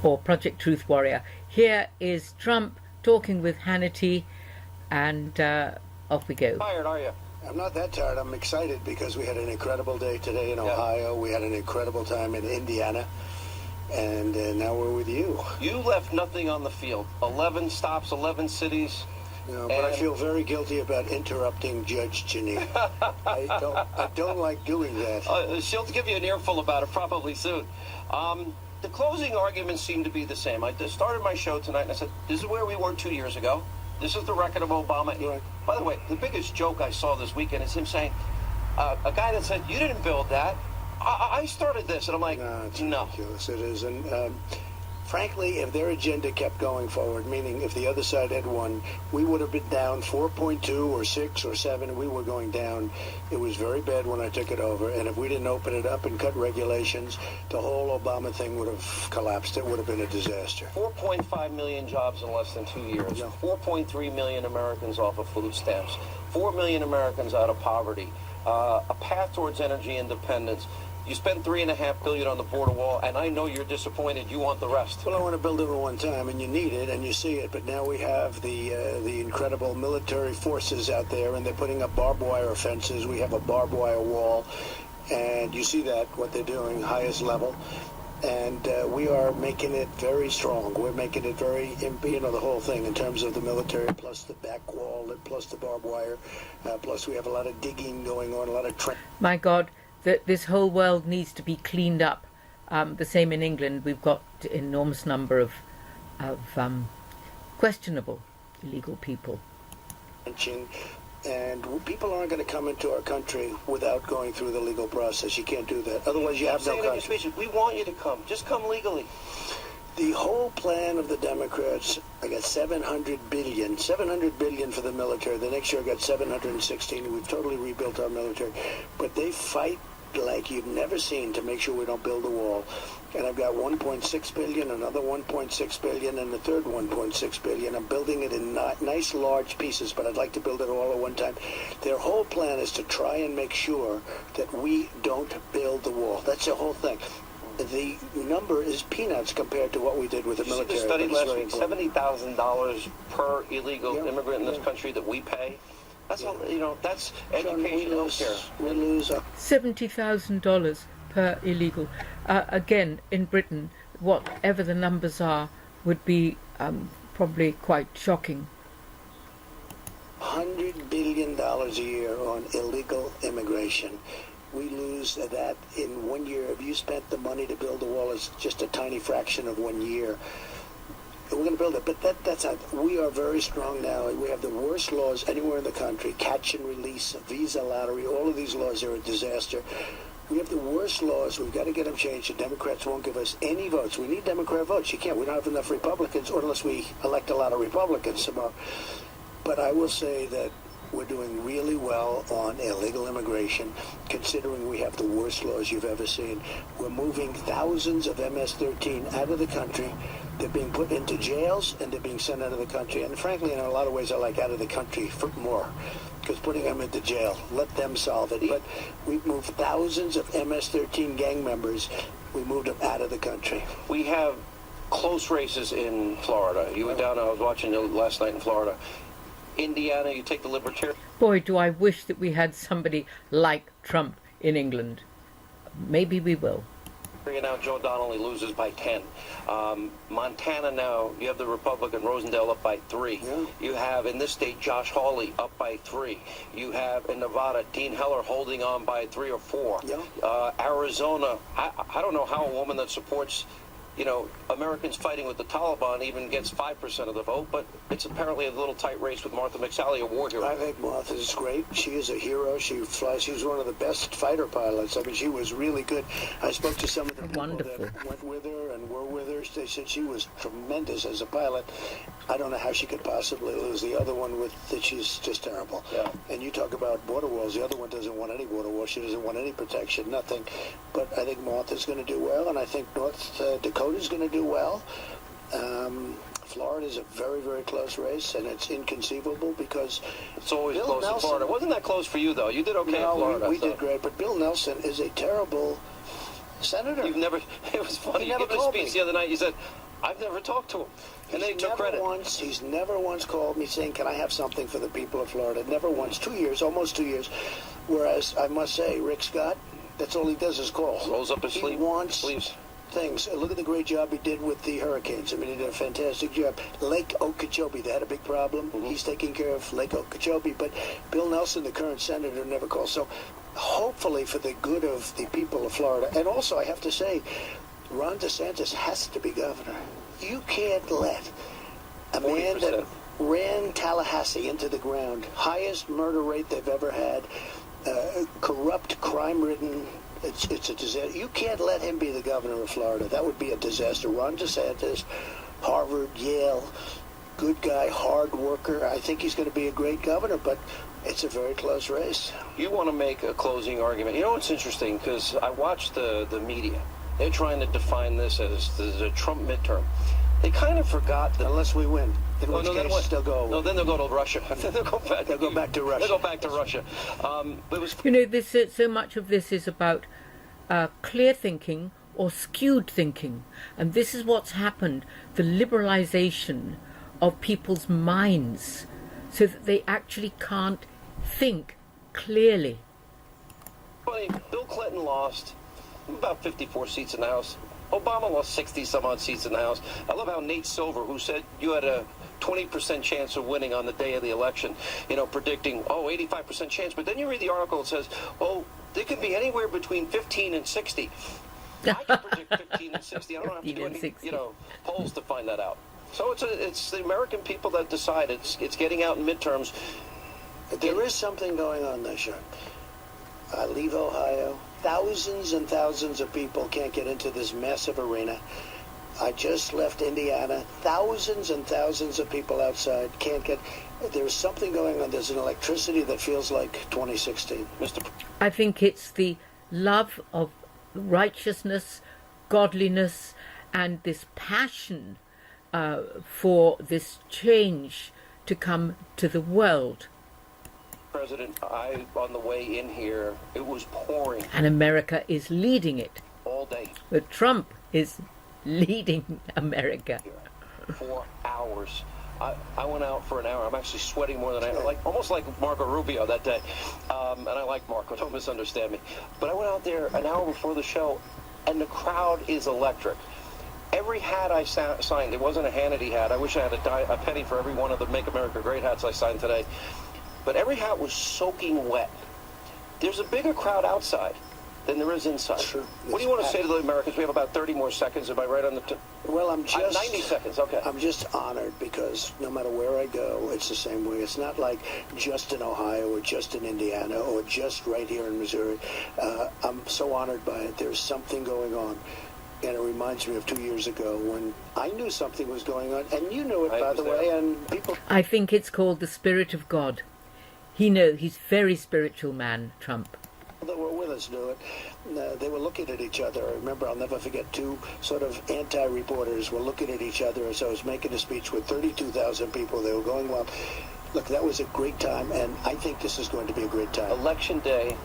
or Project Truth Warrior. Here is Trump talking with Hannity, and off we go. Tired, are you? I'm not that tired. I'm excited because we had an incredible day today in Ohio. We had an incredible time in Indiana. And now we're with you. You left nothing on the field. 11 stops, 11 cities. No, but I feel very guilty about interrupting Judge Janine. I don't like doing that. She'll give you an earful about it probably soon. The closing arguments seem to be the same. I started my show tonight and I said, this is where we were 2 years ago. This is the record of Obama. Right. By the way, the biggest joke I saw this weekend is him saying, a guy that said, you didn't build that. I started this. And I'm like, no. It's no. ridiculous. It is. And frankly, if their agenda kept going forward, meaning if the other side had won, we would have been down 4.2 or 6 or 7. We were going down. It was very bad when I took it over. And if we didn't open it up and cut regulations, the whole Obama thing would have collapsed. It would have been a disaster. 4.5 million jobs in less than 2 years. Yeah. 4.3 million Americans off of food stamps. 4 million Americans out of poverty. A path towards energy independence. You spend $3.5 billion on the border wall, and I know you're disappointed. You want the rest. Well, I want to build it at one time, and you need it, and you see it. But now we have the incredible military forces out there, and they're putting up barbed wire fences. We have a barbed wire wall, and you see that what they're doing, highest level. And we are making it very strong. We're making it very, the whole thing in terms of the military, plus the back wall, plus the barbed wire, plus we have a lot of digging going on, a lot of My God, this whole world needs to be cleaned up. The same in England. We've got an enormous number of questionable illegal people. And people aren't going to come into our country without going through the legal process. You can't do that. Otherwise, you have no country. We want you to come. Just come legally. The whole plan of the Democrats, I got $700 billion for the military. The next year I got 716. We've totally rebuilt our military. But they fight like you've never seen to make sure we don't build a wall. And I've got 1.6 billion, another 1.6 billion, and the third 1.6 billion. I'm building it in nice large pieces, but I'd like to build it all at one time. Their whole plan is to try and make sure that we don't build the wall. That's the whole thing. The number is peanuts compared to what we did with the military. You studied last week, $70,000 per illegal immigrant in this country that we pay. That's all, that's education, healthcare. We lose $70,000 per illegal. Again, in Britain, whatever the numbers are, would be probably quite shocking. $100 billion a year on illegal immigration. We lose that in 1 year. If you spent the money to build the wall, it's just a tiny fraction of 1 year. We're going to build it, but that's not. We are very strong now. We have the worst laws anywhere in the country. Catch and release, visa lottery, all of these laws are a disaster. We have the worst laws. We've got to get them changed. The Democrats won't give us any votes. We need Democrat votes. You can't. We don't have enough Republicans, or unless we elect a lot of Republicans tomorrow. But I will say that we're doing really well on illegal immigration, considering we have the worst laws you've ever seen. We're moving thousands of MS-13 out of the country. They're being put into jails, and they're being sent out of the country. And frankly, in a lot of ways, I like out of the country for more, because putting them into jail, let them solve it. But we've moved thousands of MS-13 gang members. We moved them out of the country. We have close races in Florida. You were down, I was watching you last night in Florida. Indiana, you take the Libertarian. Boy, do I wish that we had somebody like Trump in England. Maybe we will. Now Joe Donnelly loses by 10. Montana now, you have the Republican Rosendale up by 3. Yeah. You have in this state Josh Hawley up by 3. You have in Nevada Dean Heller holding on by 3 or 4. Yeah. Arizona, I don't know how a woman that supports Americans fighting with the Taliban even gets 5% of the vote, but it's apparently a little tight race with Martha McSally, a war hero. I think Martha is great. She is a hero. She flies. She's one of the best fighter pilots. I mean, she was really good. I spoke to some of the people that went with her and were with her. They said she was tremendous as a pilot. I don't know how she could possibly lose. The other one, she's just terrible. Yeah. And you talk about border walls. The other one doesn't want any border walls. She doesn't want any protection, nothing. But I think Martha's going to do well, and I think North Dakota's going to do well. Florida is a very, very close race, and it's inconceivable because it's always Bill close Nelson, in Florida. Wasn't that close for you, though? You did okay in Florida. We did great, but Bill Nelson is a terrible senator. It was funny. You gave a speech the other night. You said, I've never talked to him. And then he He's took credit. He's never once called me saying, can I have something for the people of Florida? Never once. 2 years, almost 2 years. Whereas, I must say, Rick Scott, that's all he does is call. Rolls up his He sleeve. wants sleeves. things. Look at the great job he did with the hurricanes. I mean, he did a fantastic job. Lake Okeechobee, they had a big problem. He's taking care of Lake Okeechobee. But Bill Nelson, the current senator, never calls. So hopefully for the good of the people of Florida. And also, I have to say, Ron DeSantis has to be governor. You can't let a man that 40%. ran Tallahassee into the ground, highest murder rate they've ever had, corrupt, crime-ridden. It's a disaster. You can't let him be the governor of Florida. That would be a disaster. Ron DeSantis, Harvard, Yale, good guy, hard worker. I think he's going to be a great governor, but it's a very close race. You want to make a closing argument. You know what's interesting? Because I watched the media. They're trying to define this as the Trump midterm. They kind of forgot that... Unless we win. In Oh, which no, then case, what? they'll go away. No, then they'll go to Russia. They'll go back. They'll go back to Russia. They'll go back to Russia. But it was You know, this so much of this is about clear thinking or skewed thinking, and this is what's happened: the liberalization of people's minds, so that they actually can't think clearly. funny. Bill Clinton lost about 54 seats in the House. Obama lost 60-some-odd seats in the House. I love how Nate Silver, who said you had a 20% chance of winning on the day of the election, predicting, 85% chance. But then you read the article, it says, there could be anywhere between 15 and 60. I can predict 15 and 60. I don't have to do any, polls to find that out. So it's the American people that decide. It's getting out in midterms. There is something going on this year. I leave Ohio. Thousands and thousands of people can't get into this massive arena. I just left Indiana. Thousands and thousands of people outside can't get... There's something going on. There's an electricity that feels like 2016. I think it's the love of righteousness, godliness, and this passion for this change to come to the world. President, on the way in here, it was pouring. And America is leading it. All day. But Trump is leading America. 4 hours. I went out for an hour. I'm actually sweating more than I like, almost like Marco Rubio that day. And I like Marco, don't misunderstand me. But I went out there an hour before the show, and the crowd is electric. Every hat I signed, it wasn't a Hannity hat. I wish I had a penny for every one of the Make America Great hats I signed today. But every hat was soaking wet. There's a bigger crowd outside than there is inside. Sure. What do you want to say to the Americans? We have about 30 more seconds. Am I right on the... Well, I'm just... 90 seconds, okay. I'm just honored because no matter where I go, it's the same way. It's not like just in Ohio or just in Indiana or just right here in Missouri. I'm so honored by it. There's something going on. And it reminds me of 2 years ago when I knew something was going on. And you knew it, by the way, and people... I think it's called the Spirit of God. He's a very spiritual man, Trump. That were with us knew it. They were looking at each other. I remember, I'll never forget, two sort of anti-reporters were looking at each other as I was making a speech with 32,000 people. They were going, well, look, that was a great time, and I think this is going to be a great time. Election day,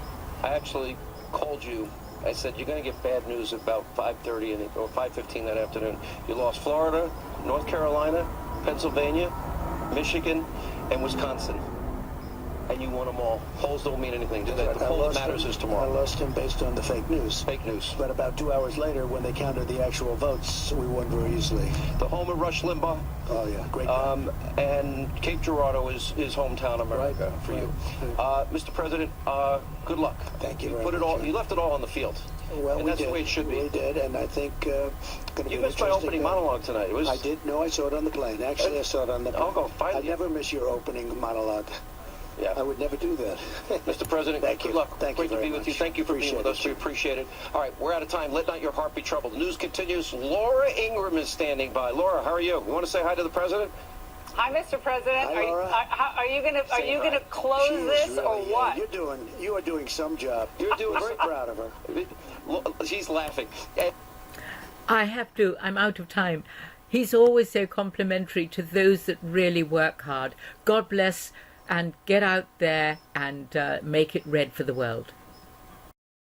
I actually called you. I said, you're going to get bad news about 5:30 or 5:15 that afternoon. You lost Florida, North Carolina, Pennsylvania, Michigan, and Wisconsin. And you won them all. Polls don't mean anything. The poll that matters is tomorrow. I lost him based on the fake news. Fake news. But about 2 hours later, when they counted the actual votes, we won very easily. The home of Rush Limbaugh. Oh, yeah. Great. And Cape Girardeau is hometown America for you. Mr. President, good luck. Thank you very much. You left it all on the field. Well, and we that's did. the way it should be. We did, and I think you missed my opening monologue tonight. It was... I did. No, I saw it on the plane. Actually, I saw it on the plane. I'll go find I never miss your opening monologue. Yeah. I would never do that. Mr. President, Thank good you. luck. Thank Great you to very be with much. you. Thank you for being with us. We appreciate it. All right, we're out of time. Let not your heart be troubled. The news continues. Laura Ingraham is standing by. Laura, how are you? You want to say hi to the President? Hi, Mr. President. Hi, Laura. Are you gonna close this really, or what? You are doing some job. You're doing very proud of her. She's laughing. I'm out of time. He's always so complimentary to those that really work hard. God bless, and get out there and make it red for the world.